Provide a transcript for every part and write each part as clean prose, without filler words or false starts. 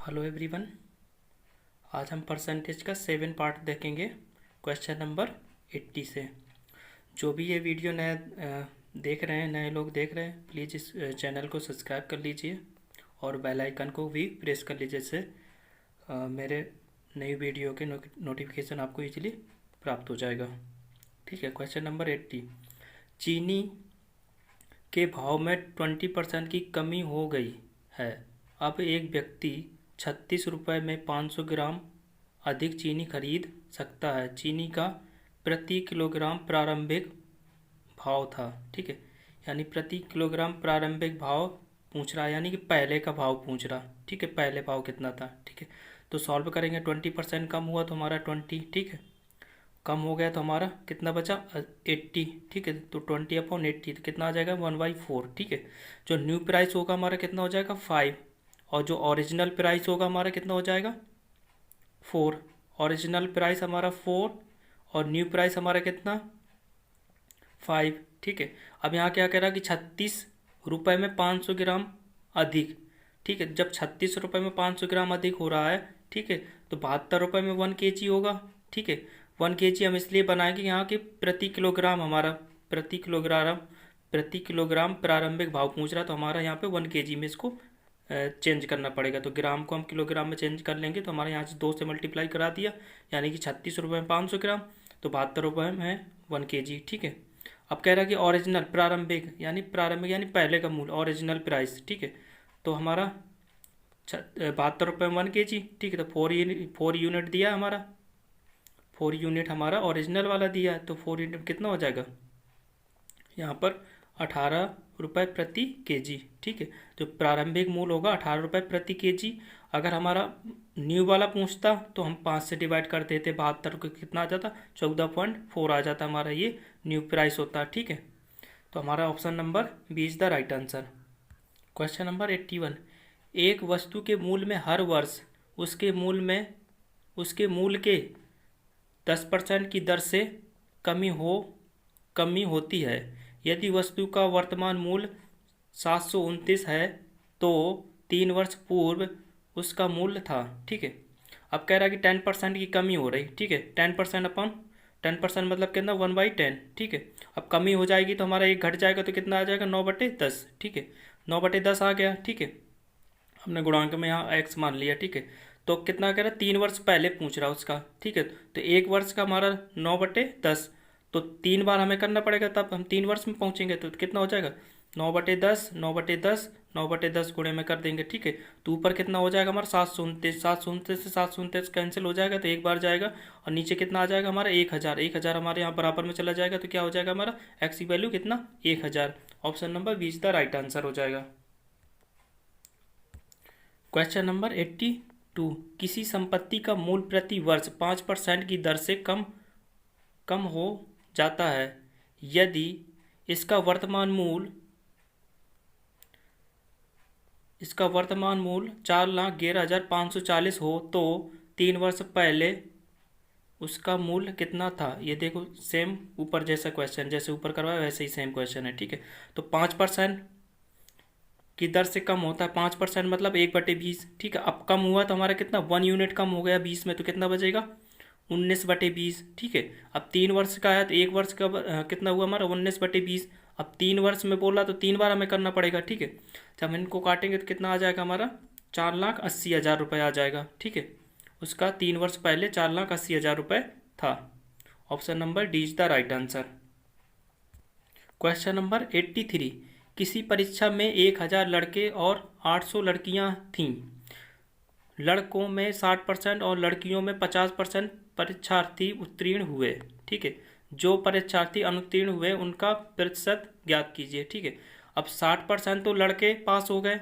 Hello everyone. आज हम percentage का 7 पार्ट देखेंगे क्वेश्चन नंबर 80 से। जो भी ये वीडियो नया देख रहे हैं, नए लोग देख रहे हैं, प्लीज़ इस चैनल को सब्सक्राइब कर लीजिए और बेल आइकन को भी प्रेस कर लीजिए, जिससे मेरे नई वीडियो के नोटिफिकेशन आपको इजीली प्राप्त हो जाएगा। ठीक है। Question number 80। चीनी के भाव में 20% की कमी हो गई है। अब एक व्यक्ति 36 रुपये में 500 ग्राम अधिक चीनी खरीद सकता है। चीनी का प्रति किलोग्राम प्रारंभिक भाव था। ठीक है। यानी प्रति किलोग्राम प्रारंभिक भाव पूछ रहा है, यानी कि पहले का भाव पूछ रहा। ठीक है। पहले भाव कितना था। ठीक है। तो सॉल्व करेंगे। 20% कम हुआ तो हमारा 20। ठीक है। कम हो गया तो हमारा कितना बचा 80। ठीक है। तो 20/80 तो कितना आ जाएगा 1/4। ठीक है। जो न्यू प्राइस होगा हमारा कितना हो जाएगा 5, और जो ओरिजिनल प्राइस होगा हमारा कितना हो जाएगा 4। ओरिजिनल प्राइस हमारा 4 और न्यू प्राइस हमारा कितना 5। ठीक है। अब यहाँ क्या कह रहा है कि 36 रुपये में 500 ग्राम अधिक। ठीक है। जब 36 रुपये में 500 ग्राम अधिक हो रहा है, ठीक है, तो 72 रुपये में 1 kg होगा। ठीक है। 1 kg हम इसलिए बनाएंगे यहाँ के प्रति किलोग्राम हमारा प्रति किलोग्राम प्रारंभिक भाव पूछ रहा, तो हमारा यहाँ पे 1 kg में इसको चेंज करना पड़ेगा। तो ग्राम को हम किलोग्राम में चेंज कर लेंगे, तो हमारे यहाँ से 2 से मल्टीप्लाई करा दिया, यानी कि 36 रुपये में 500 ग्राम, तो 72 रुपये में 1 kg। ठीक है। अब कह रहा है कि ओरिजिनल प्रारंभिक यानी पहले का मूल्य, ओरिजिनल प्राइस। ठीक है। तो हमारा 72 रुपये में 1 kg। ठीक है। तो 4 यूनिट दिया हमारा, 4 यूनिट हमारा ओरिजिनल वाला दिया है, तो 4 यूनिट कितना हो जाएगा यहाँ पर 18 रुपये प्रति केजी। ठीक है। तो प्रारंभिक मूल्य होगा 18 रुपये प्रति केजी। अगर हमारा न्यू वाला पूछता तो हम 5 से डिवाइड कर देते, 72 को कितना आ जाता 14.4 आ जाता, हमारा ये न्यू प्राइस होता। ठीक है। तो हमारा option number B is the right answer. Question number 81। एक वस्तु के मूल्य में हर वर्ष उसके मूल्य के 10% की दर से कमी होती है। यदि वस्तु का वर्तमान मूल्य 729 है तो 3 वर्ष पूर्व उसका मूल्य था। ठीक है। अब कह रहा है कि 10% की कमी हो रही। ठीक है। 10% अपॉन 10% मतलब कितना 1/10। ठीक है। अब कमी हो जाएगी तो हमारा एक घट जाएगा, तो कितना आ जाएगा 9/10। ठीक है। 9/10 आ गया। ठीक है। हमने गुणांक में यहाँ x मान लिया। ठीक है। तो कितना कह रहा है 3 वर्ष पहले पूछ रहा उसका। ठीक है। तो 1 वर्ष का हमारा 9/10, तो 3 बार हमें करना पड़ेगा, तब हम 3 वर्ष में पहुंचेंगे। तो कितना हो जाएगा 9/10 9/10 9/10 गुणे में कर देंगे। ठीक है। तो ऊपर कितना हो जाएगा हमारा 729, 729 से 729 कैंसिल हो जाएगा, तो एक बार जाएगा, और नीचे कितना आ जाएगा हमारा 1000। 1000 हमारे यहाँ बराबर में चला जाएगा, तो क्या हो जाएगा हमारा x की वैल्यू कितना 1000। Option number B is the right answer हो जाएगा। Question number 82। किसी संपत्ति का मूल्य प्रति वर्ष 5% की दर से कम हो जाता है। यदि इसका वर्तमान मूल्य 4,11,540 हो तो 3 वर्ष पहले उसका मूल्य कितना था। ये देखो सेम ऊपर जैसा क्वेश्चन, जैसे ऊपर करवाया वैसे ही सेम क्वेश्चन है। ठीक है। तो 5% की दर से कम होता है। 5% मतलब 1/20। ठीक है। अब कम हुआ तो हमारा कितना 1 यूनिट कम हो गया 20 में, तो कितना बचेगा 19/20। ठीक है। अब 3 वर्ष का है तो 1 वर्ष का कितना हुआ हमारा 19/20। अब 3 वर्ष में बोला तो 3 बार हमें करना पड़ेगा। ठीक है। जब हम इनको काटेंगे तो कितना आ जाएगा हमारा 4,80,000 रुपये आ जाएगा। ठीक है। उसका 3 वर्ष पहले 4,80,000 रुपये था। Option number D is the right answer. Question number 83। किसी परीक्षा में 1000 लड़के और 800 लड़कियां थीं। लड़कों में 60% और लड़कियों में 50% परीक्षार्थी उत्तीर्ण हुए। ठीक है। जो परीक्षार्थी अनुत्तीर्ण हुए उनका प्रतिशत ज्ञात कीजिए। ठीक है। अब 60% तो लड़के पास हो गए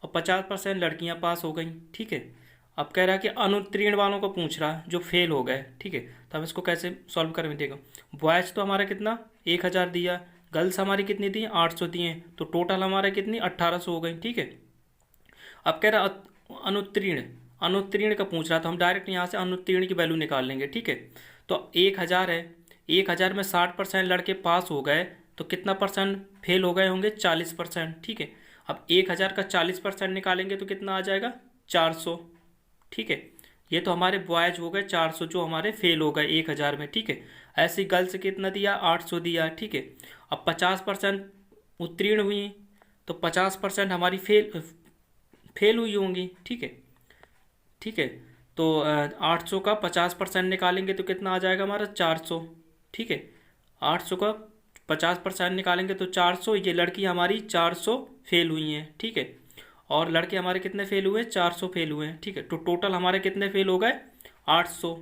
और 50% लड़कियां पास हो गई। ठीक है। अब कह रहा है कि अनुत्तीर्ण वालों को पूछ रहा है, जो फेल हो गए। ठीक है। तो हम इसको कैसे सॉल्व करेंगे देखो। बॉयज़ तो हमारा कितना 1000 दिया, गर्ल्स हमारी कितनी दी 800 दिए, तो टोटल हमारे कितनी 1800 हो गई। ठीक है। अब कह रहा अनुत्तीर्ण का पूछ रहा, तो हम डायरेक्ट यहाँ से अनुत्तीर्ण की वैल्यू निकाल लेंगे। ठीक है। तो 1000 है, 1000 में 60% लड़के पास हो गए, तो कितना परसेंट फेल हो गए होंगे 40%। ठीक है। अब 1000 का 40% निकालेंगे तो कितना आ जाएगा 400। ठीक है। ये तो हमारे बॉयज हो गए 400 जो हमारे फेल हो गए 1000 में, ठीक है। ऐसे ही गर्ल्स कितना दिया, 800 दिया, ठीक है। अब 50% उत्तीर्ण हुई तो 50% हमारी फेल हुई होंगी, ठीक है। ठीक है, तो 800 का 50% निकालेंगे तो कितना आ जाएगा हमारा 400, ठीक है। 800 का 50% निकालेंगे तो 400। ये लड़की हमारी 400 फेल हुई हैं, ठीक है। और लड़के हमारे कितने फेल हुए, 400 फेल हुए हैं, ठीक है। तो टोटल हमारे कितने फेल हो गए, 800।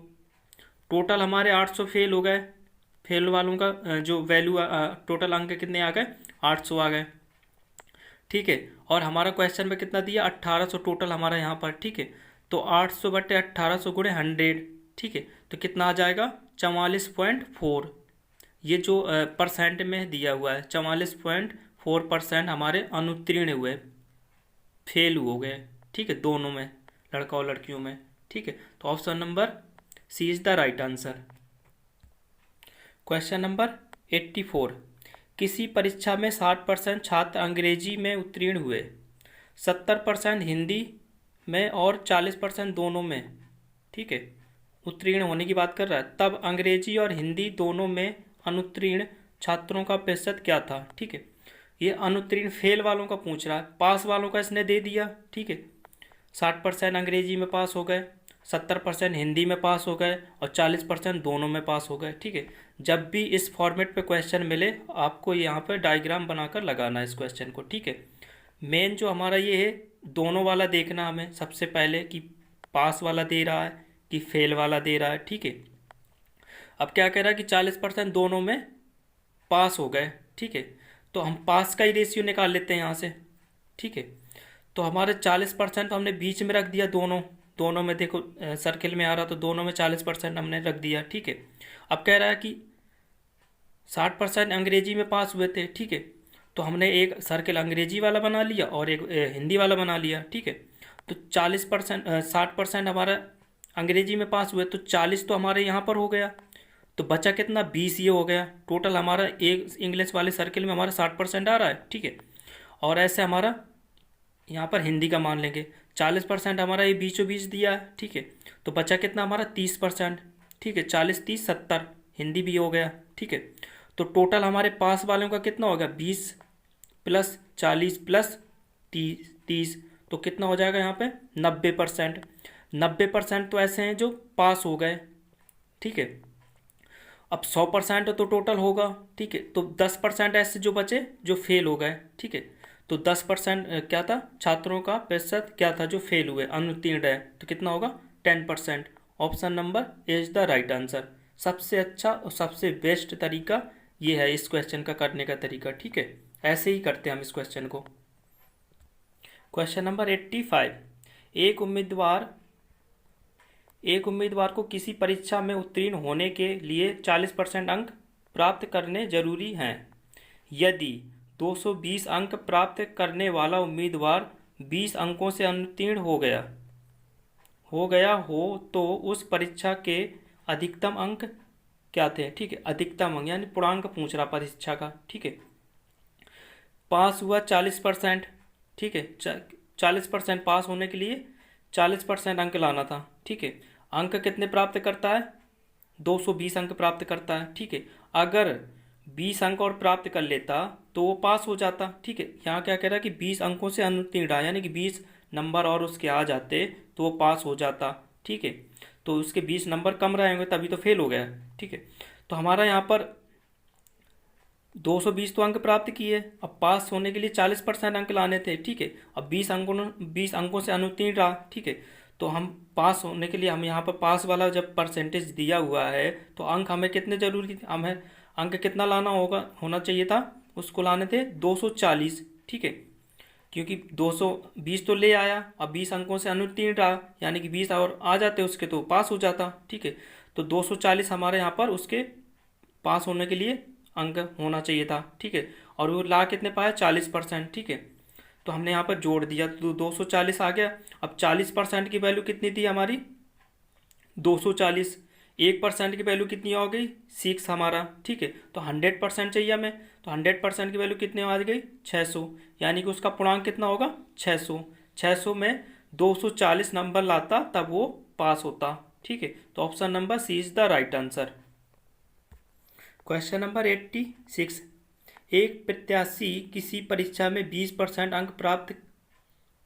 टोटल हमारे 800 फेल हो गए। फेल वालों का जो वैल्यू टोटल अंक कितने आ गए, 800 आ गए, ठीक है। और हमारा क्वेश्चन में कितना दिया, 1800 टोटल हमारा यहाँ पर, ठीक है। तो 800 बटे 1800 गुणे 100, ठीक है। तो कितना आ जाएगा 44.4। ये जो परसेंट में दिया हुआ है 44.4% हमारे अनुत्तीर्ण हुए, फेल हो गए, ठीक है, दोनों में, लड़का और लड़कियों में, ठीक है। तो option number C is the right answer. Question number 84। किसी परीक्षा में 60% छात्र अंग्रेजी में उत्तीर्ण हुए, 70% हिंदी में और 40% दोनों में, ठीक है, उत्तीर्ण होने की बात कर रहा है। तब अंग्रेजी और हिंदी दोनों में अनुत्तीर्ण छात्रों का प्रतिशत क्या था, ठीक है। ये अनुत्तीर्ण फेल वालों का पूछ रहा है, पास वालों का इसने दे दिया, ठीक है। 60% अंग्रेजी में पास हो गए, 70% हिंदी में पास हो गए और 40% दोनों में पास हो गए, ठीक है। जब भी इस फॉर्मेट पे क्वेश्चन मिले आपको यहाँ पे डायग्राम बनाकर लगाना है इस क्वेश्चन को, ठीक है। मेन जो हमारा ये है, दोनों वाला देखना हमें सबसे पहले कि पास वाला दे रहा है कि फेल वाला दे रहा है, ठीक है। अब क्या कह रहा है कि 40% दोनों में पास हो गए, ठीक है। तो हम पास का ही रेशियो निकाल लेते हैं यहाँ से, ठीक है। तो हमारे 40% तो हमने बीच में रख दिया, दोनों दोनों में देखो सर्किल में आ रहा तो दोनों में 40% हमने रख दिया, ठीक है। अब कह रहा है कि 60% अंग्रेजी में पास हुए थे, ठीक है। तो हमने एक सर्किल अंग्रेजी वाला बना लिया और एक हिंदी वाला बना लिया, ठीक है। तो 40% 60% हमारा अंग्रेजी में पास हुए तो 40 तो हमारे यहाँ पर हो गया, तो बचा कितना 20 ये हो गया। टोटल हमारा एक इंग्लिश वाले सर्किल में हमारा 60% आ रहा है, ठीक है। और ऐसे हमारा यहाँ पर हिंदी का मान लेंगे, 40% हमारा ये बीचों बीच दिया है, ठीक है। तो बचा कितना हमारा 30%, ठीक है। 40 30 70 हिंदी भी हो गया, ठीक है। तो टोटल हमारे पास वालों का कितना होगा, 20 प्लस 40 प्लस 30, तो कितना हो जाएगा यहाँ पे 90%। 90% तो ऐसे हैं जो पास हो गए, ठीक है। अब 100% तो टोटल होगा, ठीक है। तो 10% ऐसे जो बचे जो फेल हो गए, ठीक है। तो 10% क्या था, छात्रों का प्रतिशत क्या था जो फेल हुए, अनुत्तीर्ण है, तो कितना होगा 10%। Option number is the right answer. सबसे अच्छा और सबसे बेस्ट तरीका ये है इस क्वेश्चन का करने का तरीका, ठीक है। ऐसे ही करते हैं हम इस क्वेश्चन को। Question number 85। एक उम्मीदवार को किसी परीक्षा में उत्तीर्ण होने के लिए 40% अंक प्राप्त करने जरूरी हैं। यदि 220 अंक प्राप्त करने वाला उम्मीदवार 20 अंकों से अनुत्तीर्ण हो तो उस परीक्षा के अधिकतम अंक क्या थे, ठीक है। अधिकतम अंक यानी पूर्णांक पूछ रहा परीक्षा का, ठीक है। पास हुआ 40%, ठीक है। 40% पास होने के लिए 40% अंक लाना था, ठीक है। अंक कितने प्राप्त करता है, 220 अंक प्राप्त करता है, ठीक है। अगर 20 अंक और प्राप्त कर लेता तो वो पास हो जाता, ठीक है। यहाँ क्या कह रहा है कि 20 अंकों से अनुत्तीर्ण यानी कि 20 नंबर और उसके आ जाते तो वो पास हो जाता, ठीक है। तो उसके 20 नंबर कम रहेंगे तभी तो फेल हो गया, ठीक है। तो हमारा यहाँ पर 220 तो अंक प्राप्त किए, अब पास होने के लिए 40% अंक लाने थे, ठीक है। अब 20 अंकों से अनुत्तीर्ण रहा, ठीक है। तो हम पास होने के लिए हम यहाँ पर पास वाला जब परसेंटेज दिया हुआ है तो अंक हमें कितने जरूरी थे, हमें अंक कितना लाना होना चाहिए था, उसको लाने थे 240, ठीक है। क्योंकि 220 तो ले आया, अब 20 अंकों से अनुत्तीर्ण रहा यानी कि 20 और आ जाते उसके तो पास हो जाता, ठीक है। तो 240 हमारे यहाँ पर उसके पास होने के लिए अंक होना चाहिए था, ठीक है। और वो ला कितने पाया 40%, ठीक है। तो हमने यहाँ पर जोड़ दिया तो 240 आ गया। अब 40% की वैल्यू कितनी थी हमारी 240, 1% की वैल्यू कितनी हो गई 6 हमारा, ठीक है। तो 100% चाहिए हमें, तो 100% की वैल्यू कितनी आ गई 600, यानी कि उसका पूर्णांक कितना होगा 600। 600 में 240 नंबर लाता तब वो पास होता। ठीक है, तो option number C is the right answer. Question number 86। एक प्रत्याशी किसी परीक्षा में 20% अंक प्राप्त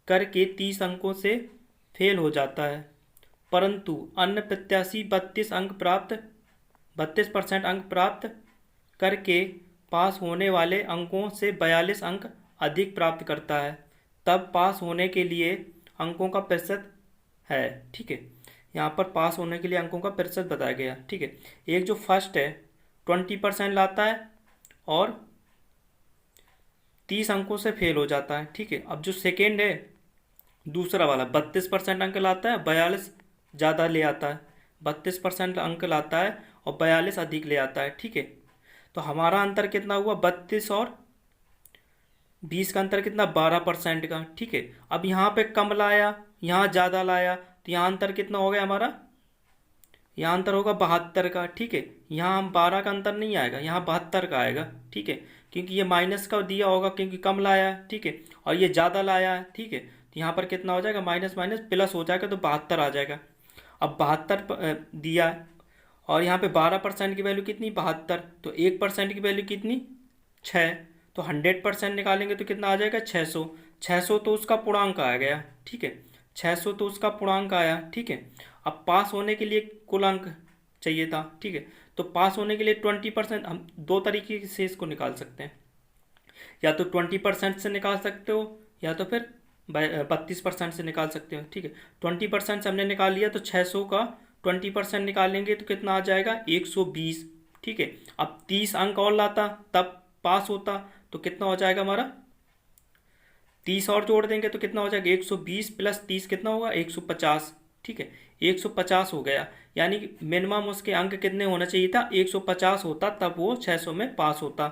करके 30 अंकों से फेल हो जाता है, परंतु अन्य प्रत्याशी 32% अंक प्राप्त करके पास होने वाले अंकों से 42 अंक अधिक प्राप्त करता है, तब पास होने के लिए अंकों का प्रतिशत है। ठीक है, यहाँ पर पास होने के लिए अंकों का प्रतिशत बताया गया। ठीक है, एक जो फर्स्ट है 20% लाता है और 30 अंकों से फेल हो जाता है। ठीक है, अब जो सेकेंड है दूसरा वाला 32% अंक लाता है, 42 ज़्यादा ले आता है, 32% अंक लाता है और 42 अधिक ले आता है। ठीक है, तो हमारा अंतर कितना हुआ, 32 और 20 का अंतर कितना, 12% का। ठीक है, अब यहाँ पे कम लाया, यहाँ ज़्यादा लाया, तो यहाँ अंतर कितना हो गया हमारा, यहाँ अंतर होगा 72 का। ठीक है, यहाँ हम 12 का अंतर नहीं आएगा, यहाँ 72 का आएगा। ठीक है, क्योंकि ये माइनस का दिया होगा क्योंकि कम लाया है। ठीक है, और ये ज़्यादा लाया है। ठीक है, तो यहाँ पर कितना हो जाएगा, माइनस माइनस प्लस हो जाएगा तो 72 आ जाएगा। अब 72 दिया है और यहाँ पे 12% की वैल्यू कितनी, 72, तो 1% की वैल्यू कितनी, 6, तो 100% निकालेंगे तो कितना आ जाएगा, 600। 600 तो उसका पूर्णांक आ गया। ठीक है, 600 तो उसका पूर्णांक आया। ठीक है, अब पास होने के लिए कुल अंक चाहिए था। ठीक है, तो पास होने के लिए 20%, हम दो तरीके से इसको निकाल सकते हैं, या तो 20% से निकाल सकते हो या तो फिर 32% से निकाल सकते हो। ठीक है, 20% से हमने निकाल लिया तो 600 का 20% निकालेंगे तो कितना आ जाएगा, 120। ठीक है, अब 30 अंक और लाता तब पास होता, तो कितना हो जाएगा हमारा, 30 और जोड़ देंगे तो कितना हो जाएगा, 120 प्लस 30 कितना होगा, 150। ठीक है, 150 हो गया, यानी कि मिनिमम उसके अंक कितने होना चाहिए था, 150 होता तब वो 600 में पास होता।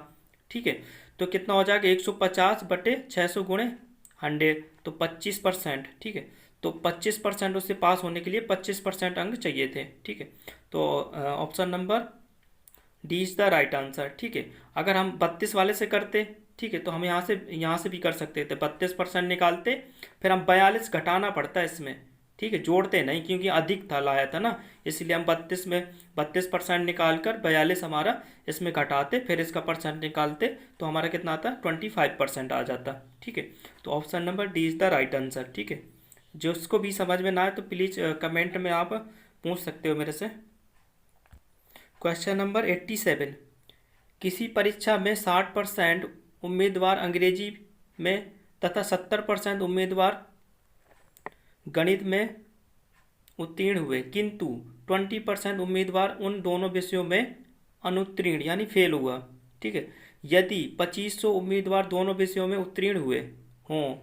ठीक है, तो कितना हो जाएगा, 150 बटे 600 गुणे 100, तो 25%। ठीक है, तो 25% उससे पास होने के लिए 25% अंक चाहिए थे। ठीक है, तो option number D is the right answer. ठीक है, अगर हम 32 वाले से करते, ठीक है, तो हम यहाँ से भी कर सकते थे, 32% निकालते, फिर हम 42 घटाना पड़ता है इसमें। ठीक है, जोड़ते नहीं क्योंकि अधिक था लाया था ना, इसलिए हम 32 में 32% निकाल कर 42 हमारा इसमें घटाते, फिर इसका परसेंट निकालते, तो हमारा कितना आता है, 25% आ जाता। ठीक है, तो option number D is the right answer. ठीक है, जिसको भी समझ में ना आए तो प्लीज़ कमेंट में आप पूछ सकते हो मेरे से। Question number 87। किसी परीक्षा में 60% उम्मीदवार अंग्रेजी में तथा 70% उम्मीदवार गणित में उत्तीर्ण हुए, किंतु 20% उम्मीदवार उन दोनों विषयों में अनुत्तीर्ण यानी फेल हुआ। ठीक है, यदि 2500 उम्मीदवार दोनों विषयों में उत्तीर्ण हुए हों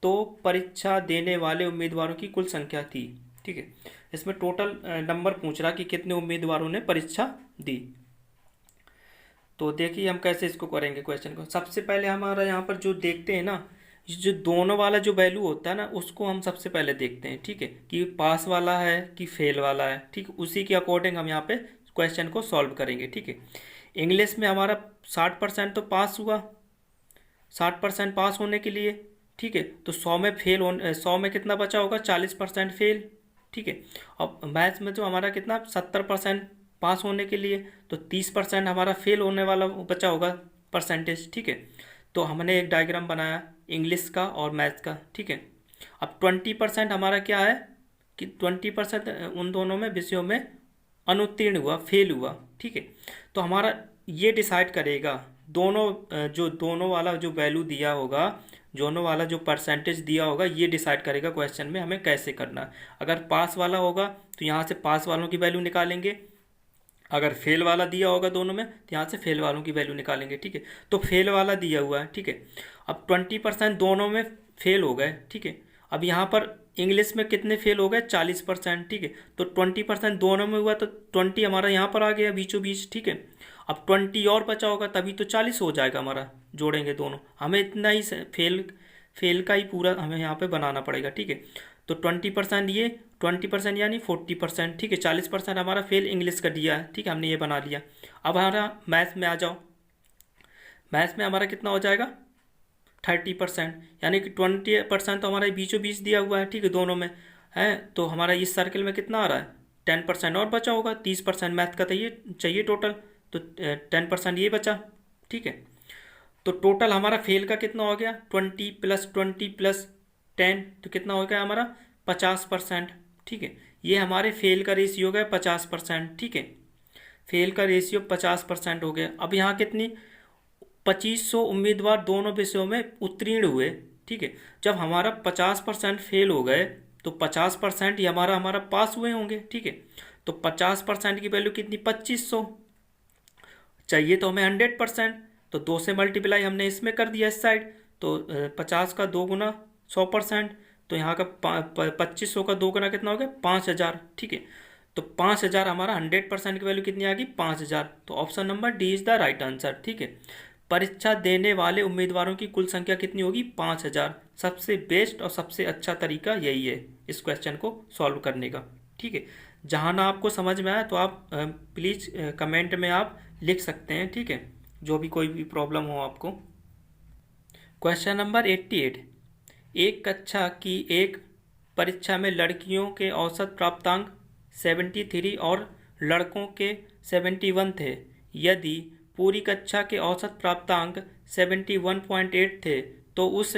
तो परीक्षा देने वाले उम्मीदवारों की कुल संख्या थी। ठीक है, इसमें टोटल नंबर पूछ रहा कि कितने उम्मीदवारों ने परीक्षा दी। तो देखिए हम कैसे इसको करेंगे क्वेश्चन को। सबसे पहले हमारा यहाँ पर जो देखते हैं ना, जो दोनों वाला जो वैल्यू होता है ना, उसको हम सबसे पहले देखते हैं। ठीक है, कि पास वाला है कि फेल वाला है। ठीक, उसी के अकॉर्डिंग हम यहाँ पे क्वेश्चन को सॉल्व करेंगे। ठीक है, इंग्लिश में हमारा 60% तो पास हुआ, 60% पास होने के लिए। ठीक है, तो 100 में फेल होने, 100 में कितना बचा होगा, 40% फेल। ठीक है, अब मैथ्स में जो हमारा कितना 70% पास होने के लिए, तो 30% हमारा फेल होने वाला बचा होगा परसेंटेज। ठीक है, तो हमने एक डायग्राम बनाया इंग्लिश का और मैथ्स का। ठीक है, अब 20% हमारा क्या है कि 20% उन दोनों में विषयों में अनुत्तीर्ण हुआ, फेल हुआ। ठीक है, तो हमारा ये डिसाइड करेगा दोनों वाला जो वैल्यू दिया होगा, दोनों वाला जो परसेंटेज दिया होगा, ये डिसाइड करेगा क्वेश्चन में हमें कैसे करना है। अगर पास वाला होगा तो यहाँ से पास वालों की वैल्यू निकालेंगे, अगर फेल वाला दिया होगा दोनों में तो यहाँ से फेल वालों की वैल्यू निकालेंगे। ठीक है, तो फेल वाला दिया हुआ है। ठीक है, अब 20% दोनों में फेल हो गए। ठीक है, अब यहाँ पर इंग्लिश में कितने फेल हो गए, 40%। ठीक है, तो 20% दोनों में हुआ तो 20 हमारा यहाँ पर आ गया बीचों बीच। ठीक है, अब 20 और बचा होगा तभी तो 40 हो जाएगा हमारा, जोड़ेंगे दोनों। हमें इतना ही फेल का ही पूरा हमें यहाँ पे बनाना पड़ेगा। ठीक है, तो 20% ये 20% यानी 40%। ठीक है, 40% हमारा फेल इंग्लिश का दिया है। ठीक है, हमने ये बना लिया। अब हमारा मैथ्स में आ जाओ, मैथ्स में हमारा कितना हो जाएगा, 30%, यानी कि 20% तो हमारा बीचों बीच दिया हुआ है, ठीक है, दोनों में है। तो हमारा इस सर्किल में कितना आ रहा है, 10% और बचा होगा, 30% मैथ का चाहिए टोटल, तो 10% ये बचा, ठीक है। तो टोटल हमारा फेल का कितना हो गया, 20 + 10, तो कितना हो गया हमारा 50%, ठीक है। ये हमारे फेल का रेशियो हो गया 50%, ठीक है। फेल का रेशियो 50% हो गया। अब यहाँ कितनी 2500 उम्मीदवार दोनों विषयों में उत्तीर्ण हुए, ठीक है। जब हमारा 50% फेल हो गए तो 50% ही हमारा हमारा पास हुए होंगे, ठीक है। तो 50% की वैल्यू कितनी, 2500, चाहिए तो हमें 100%, तो 2 से मल्टीप्लाई हमने इसमें कर दिया इस साइड, तो 50 का 2 गुना 100%, तो यहाँ का 2500 का 2 गुना कितना हो गया, 5000, ठीक है। तो 5000 हमारा 100% की वैल्यू कितनी आ गई, 5000। तो option number D is the right answer, ठीक है। परीक्षा देने वाले उम्मीदवारों की कुल संख्या कितनी होगी, 5000। सबसे बेस्ट और सबसे अच्छा तरीका यही है इस क्वेश्चन को सॉल्व करने का, ठीक है। जहाँ ना आपको समझ में आए तो आप प्लीज़ कमेंट में आप लिख सकते हैं, ठीक है, जो भी कोई भी प्रॉब्लम हो आपको। क्वेश्चन नंबर 88, एक कक्षा की एक परीक्षा में लड़कियों के औसत प्राप्तांक 73 और लड़कों के 71 थे। यदि पूरी कक्षा के औसत प्राप्तांक 71.8 थे तो उस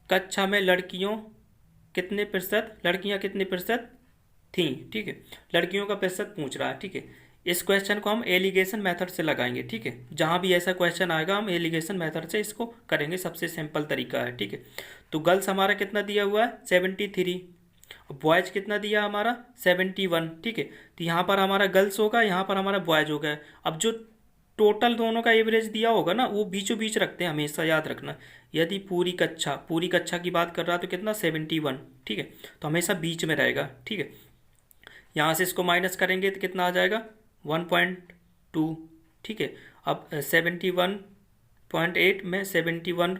कक्षा में लड़कियां कितने प्रतिशत थीं, ठीक है। लड़कियों का प्रतिशत पूछ रहा है, ठीक है। इस क्वेश्चन को हम एलिगेशन मेथड से लगाएंगे, ठीक है। जहाँ भी ऐसा क्वेश्चन आएगा हम एलिगेशन मेथड से इसको करेंगे, सबसे सिंपल तरीका है, ठीक है। तो गर्ल्स हमारा कितना दिया हुआ है, 73, बॉयज कितना दिया हमारा 71, ठीक है। तो यहाँ पर हमारा गर्ल्स होगा, यहाँ पर हमारा बॉयज होगा। अब जो टोटल दोनों का एवरेज दिया होगा ना, वो बीचों बीच रखते हैं, हमेशा याद रखना। यदि पूरी कक्षा की बात कर रहा तो कितना 71, ठीक है, तो हमेशा बीच में रहेगा, ठीक है। यहाँ से इसको माइनस करेंगे तो कितना आ जाएगा 1.2, ठीक है। अब 71.8 में 71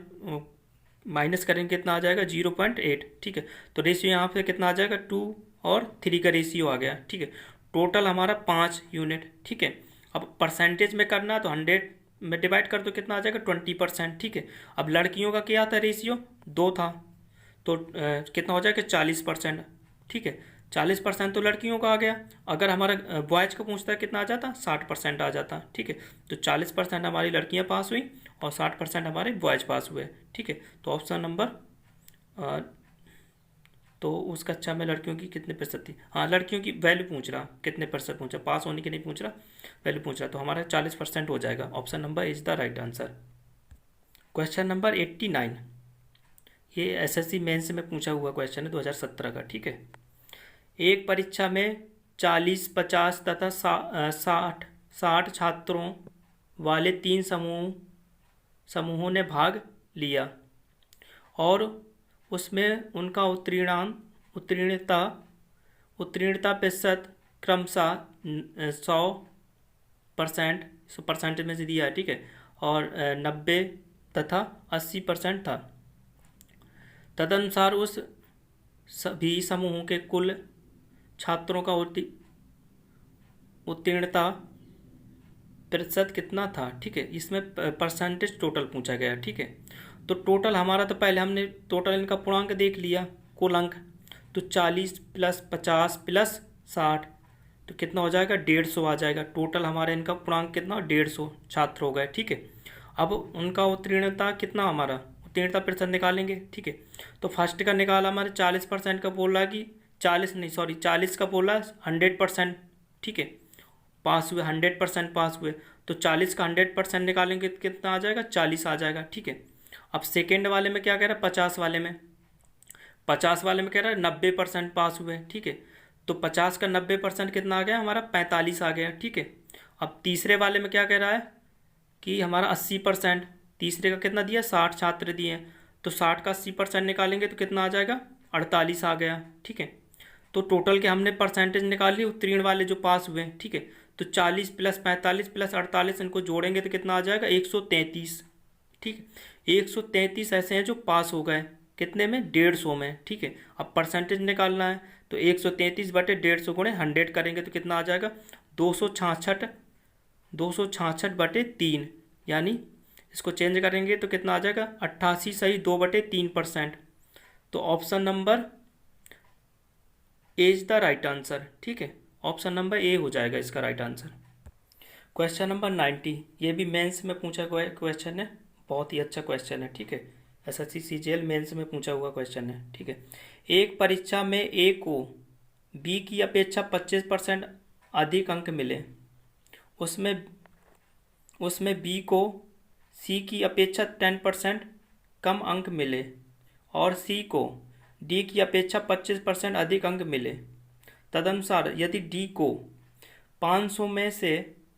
माइनस करेंगे कितना आ जाएगा 0.8, ठीक है। तो रेशियो यहाँ पे कितना आ जाएगा 2 और 3 का रेशियो आ गया, ठीक है। टोटल हमारा 5 यूनिट, ठीक है। अब परसेंटेज में करना है तो 100 में डिवाइड कर दो, कितना आ जाएगा 20%, ठीक है। अब लड़कियों का क्या था रेशियो 2 था, तो कितना हो जाएगा 40%, ठीक है। 40% तो लड़कियों का आ गया। अगर हमारा बॉयज का पूछता है कितना आ जाता, 60% आ जाता, ठीक है। तो 40% हमारी लड़कियां पास हुई और 60% हमारे बॉयज पास हुए, ठीक है। तो ऑप्शन नंबर तो उस कक्षा में लड़कियों की कितने प्रतिशत थी, हाँ लड़कियों की वैल्यू पूछ रहा, कितने प्रतिशत पूछा, पास होने की नहीं पूछ रहा, वैल्यू पूछ रहा, तो हमारा 40% हो जाएगा। Option number is the right answer. Question number 89, ये एसएससी मेंस में पूछा हुआ क्वेश्चन है 2017 का, ठीक है। एक परीक्षा में 40, 50 तथा 60 छात्रों वाले 3 समूहों ने भाग लिया और उसमें उनका उत्तीर्णता प्रतिशत क्रमशः 100% परसेंटेज में से दिया है, ठीक है, और 90 तथा 80% था। तदनुसार उस सभी समूहों के कुल छात्रों का उत्तीर्णता प्रतिशत कितना था, ठीक है। इसमें परसेंटेज टोटल पूछा गया, ठीक है। तो टोटल हमारा, तो पहले हमने टोटल इनका पूर्णांक देख लिया, कुल अंक, तो 40 + 50 + 60 तो कितना हो जाएगा 150 आ जाएगा। टोटल हमारे इनका पूर्णांक कितना 150 छात्र हो गए, ठीक है। अब उनका उत्तीर्णता कितना, हमारा उत्तीर्णता प्रतिशत निकालेंगे, ठीक है। तो फर्स्ट का निकाला हमारे 40% का बोल रहा है कि 40 का बोल रहा है 100%, ठीक है, पास हुए, 100% पास हुए। तो 40 का 100% निकालेंगे तो कितना आ जाएगा 40 आ जाएगा, ठीक है। अब सेकेंड वाले में क्या कह रहा है, 50 वाले में कह रहा है 90% पास हुए, ठीक है। तो 50 का 90% कितना आ गया हमारा 45 आ गया, ठीक है। अब तीसरे वाले में क्या कह रहा है कि हमारा 80%, तीसरे का कितना दिया 60 छात्र दिए हैं, तो 60 का 80% निकालेंगे तो कितना आ जाएगा 48 आ गया, ठीक है। तो टोटल के हमने परसेंटेज निकाल ली उत्तीर्ण वाले जो पास हुए, ठीक है। तो 40 + 45 + 48 इनको जोड़ेंगे तो कितना आ जाएगा 133, ठीक है। 133 ऐसे हैं जो पास हो गए, कितने में 150 में, ठीक है। अब परसेंटेज निकालना है तो 133/150 गुणे 100 करेंगे तो कितना आ जाएगा 266/3, यानी इसको चेंज करेंगे तो कितना आ जाएगा, 88 सही 2/3%। तो option number A is the right answer. ठीक है, ऑप्शन नंबर ए हो जाएगा इसका राइट आंसर। क्वेश्चन नंबर 90, ये भी मेंस में पूछा हुआ क्वेश्चन है, बहुत ही अच्छा क्वेश्चन है। ठीक है, एसएससी सीजीएल मेंस में पूछा हुआ क्वेश्चन है। ठीक है, एक परीक्षा में ए को बी की अपेक्षा 25% अधिक अंक मिले, उसमें उसमें बी को सी की अपेक्षा 10% कम अंक मिले और सी को डी की अपेक्षा 25% अधिक अंक मिले। तदनुसार यदि डी को 500 में से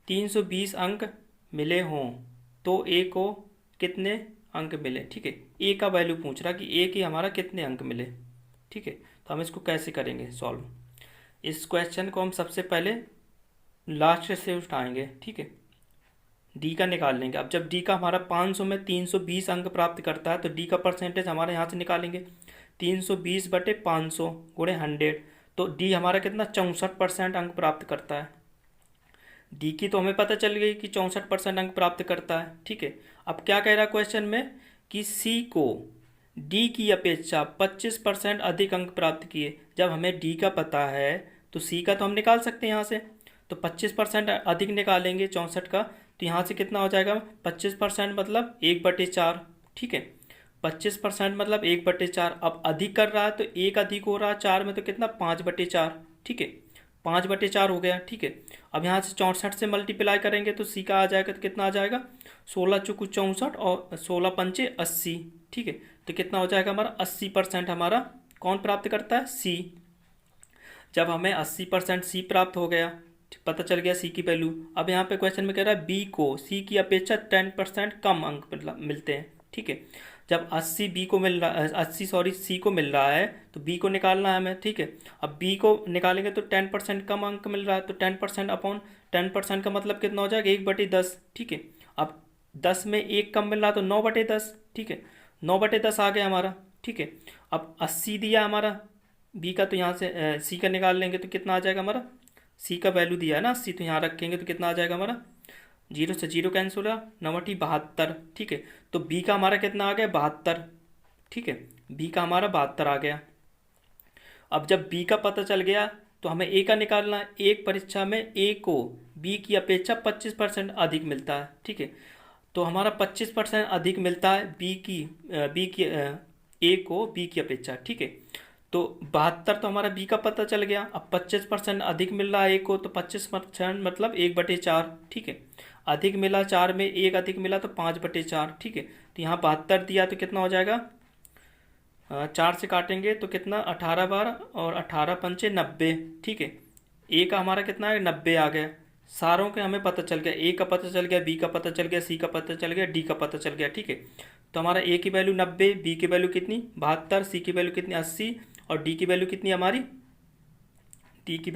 320 अंक मिले हों तो ए को कितने अंक मिले। ठीक है, ए का वैल्यू पूछ रहा कि ए के हमारा कितने अंक मिले। ठीक है, तो हम इसको कैसे करेंगे सॉल्व। इस क्वेश्चन को हम सबसे पहले लास्ट से उठाएंगे। ठीक है, डी का निकाल लेंगे। अब जब डी का हमारा 500 में 320 अंक प्राप्त करता है तो डी का परसेंटेज हमारे यहाँ से निकालेंगे 320/500 गुणे 100, तो डी हमारा कितना 64% अंक प्राप्त करता है। डी की तो हमें पता चल गई कि 64% अंक प्राप्त करता है। ठीक है, अब क्या कह रहा है क्वेश्चन में कि सी को डी की अपेक्षा 25% अधिक अंक प्राप्त किए। जब हमें डी का पता है तो सी का तो हम निकाल सकते हैं यहाँ से, तो 25% अधिक निकालेंगे 64 का, तो यहाँ से कितना हो जाएगा 25% मतलब 1/4। ठीक है, 25% मतलब 1/4। अब अधिक कर रहा है तो एक अधिक हो रहा है 4 में, तो कितना 5/4। ठीक है, 5/4 हो गया। ठीक है, अब यहाँ से 64 से मल्टीप्लाई करेंगे तो सी का आ जाएगा, तो कितना आ जाएगा 16 चौकू 64 और 16 पंचे 80। ठीक है, तो कितना हो जाएगा हमारा 80% हमारा कौन प्राप्त करता है, सी। जब हमें 80% सी प्राप्त हो गया, पता चल गया सी की वैल्यू। अब यहाँ पे क्वेश्चन में कह रहा है बी को सी की अपेक्षा 10% कम अंक मिलते हैं। ठीक है, जब 80 बी को मिल रहा है, 80 सॉरी सी को मिल रहा है तो बी को निकालना है हमें। ठीक है, अब बी को निकालेंगे तो 10% कम अंक मिल रहा है, तो 10% अपॉन 10% का मतलब कितना हो जाएगा 1/10। ठीक है, अब 10 में एक कम मिल रहा है तो 9/10। ठीक है, 9/10 आ गया हमारा। ठीक है, अब 80 दिया हमारा बी का, तो यहाँ से सी का निकाल लेंगे तो कितना आ जाएगा हमारा, सी का वैल्यू दिया है ना 80, तो यहाँ रखेंगे तो कितना आ जाएगा हमारा, 0 से 0 कैंसिल हुआ, 9 72। ठीक है, तो बी का हमारा कितना आ गया 72। ठीक है, बी का हमारा 72 आ गया। अब जब बी का पता चल गया तो हमें ए का निकालना है। एक परीक्षा में ए को बी की अपेक्षा 25% अधिक मिलता है। ठीक है, तो हमारा 25% अधिक मिलता है ए को बी की अपेक्षा। ठीक है, तो 72 तो हमारा बी का पता चल गया। अब 25% अधिक मिल रहा है ए को, तो 25% मतलब 1/4। ठीक है, अधिक मिला 4 में एक अधिक मिला तो 5/4। ठीक है, तो यहाँ 72 दिया तो कितना हो जाएगा, 4 से काटेंगे तो कितना 18 बार और 18 पंचे 90। ठीक है, ए का हमारा कितना है 90 आ गया। सारों के हमें पता चल गया, ए का पता चल गया, बी का पता चल गया, सी का पता चल गया, डी का पता चल गया। ठीक है, तो हमारा ए की वैल्यू 90, बी की वैल्यू कितनी 72, सी की वैल्यू कितनी 80 और डी की वैल्यू कितनी हमारी, डी की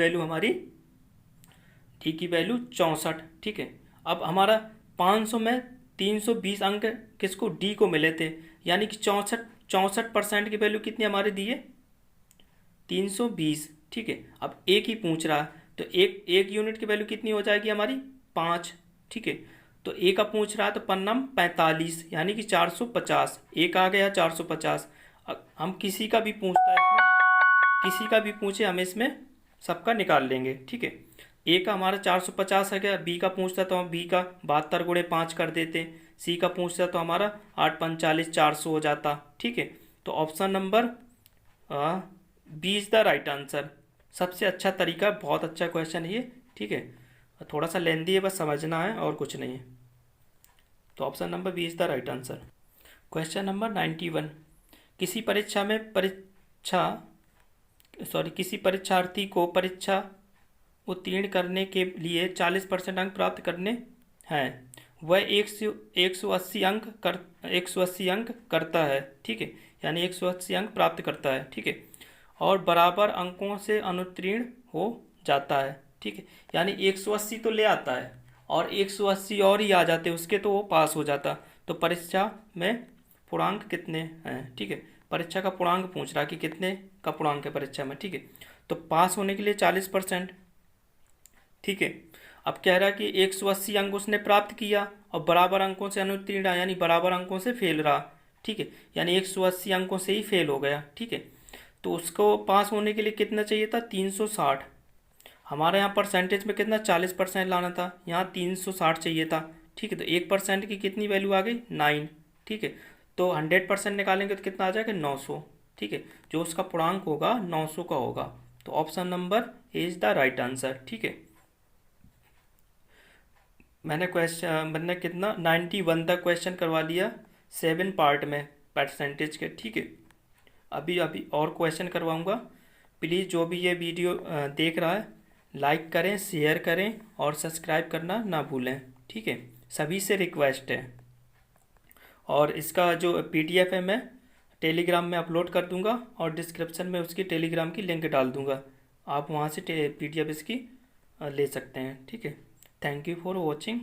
वैल्यू 64। ठीक है, अब हमारा 500 में 320 अंक किसको, डी को मिले थे, यानी कि 64% की वैल्यू कितनी हमारी दी है 320। ठीक है, अब एक ही पूछ रहा है तो एक यूनिट की वैल्यू कितनी हो जाएगी हमारी 5। ठीक है, तो ए का पूछ रहा है तो पन्नम 45 यानी कि 450, एक आ गया 450। हम किसी का भी पूछता है इसमें, किसी का भी पूछे हम इसमें सबका निकाल लेंगे। ठीक है, ए का हमारा 450 है गया, बी का पूछता तो हम बी का 72 गुणे 5 कर देते, सी का पूछता तो हमारा 8 45 400 हो जाता। ठीक है, तो option number B is the right answer. सबसे अच्छा तरीका, बहुत अच्छा क्वेश्चन है ये। ठीक है, थोड़ा सा लेंदी है, बस समझना है और कुछ नहीं है। तो option number B is the right answer. Question number 91, किसी परीक्षार्थी को परीक्षा उत्तीर्ण करने के लिए 40% अंक प्राप्त करने हैं, वह 180 अंक करता है। ठीक है, यानी 180 अंक प्राप्त करता है। ठीक है, और बराबर अंकों से अनुत्तीर्ण हो जाता है। ठीक है, यानी 180 तो ले आता है और 180 और ही आ जाते उसके तो वो पास हो जाता। तो परीक्षा में पूर्णांक कितने हैं। ठीक है, परीक्षा का पूर्णांक पूछ रहा कि कितने का पूर्णांक है परीक्षा में। ठीक है, तो पास होने के लिए 40%। ठीक है, अब कह रहा है कि 180 अंक उसने प्राप्त किया और बराबर अंकों से अनुत्तीर्ण रहा, यानी बराबर अंकों से फेल रहा। ठीक है, यानी 180 अंकों से ही फेल हो गया। ठीक है, तो उसको पास होने के लिए कितना चाहिए था? 360। हमारे यहाँ परसेंटेज में कितना 40% लाना था, यहाँ 360 चाहिए था। ठीक है, तो 1% की कितनी वैल्यू आ गई? 9। ठीक है, तो 100% निकालेंगे तो कितना आ जाएगा? 900। ठीक है, जो उसका पूर्णांक होगा 900 का होगा। तो option number is the right answer. ठीक है, मैंने कितना 91 तक क्वेश्चन करवा लिया 7 पार्ट में परसेंटेज के। ठीक है, अभी अभी और क्वेश्चन करवाऊंगा। प्लीज़ जो भी ये वीडियो देख रहा है लाइक करें, शेयर करें और सब्सक्राइब करना ना भूलें। ठीक है, सभी से रिक्वेस्ट है। और इसका जो PDF है मैं टेलीग्राम में अपलोड कर दूंगा और डिस्क्रिप्शन में उसकी टेलीग्राम की लिंक डाल दूंगा, आप वहाँ से PDF इसकी ले सकते हैं। ठीक है, थैंक यू फॉर वॉचिंग।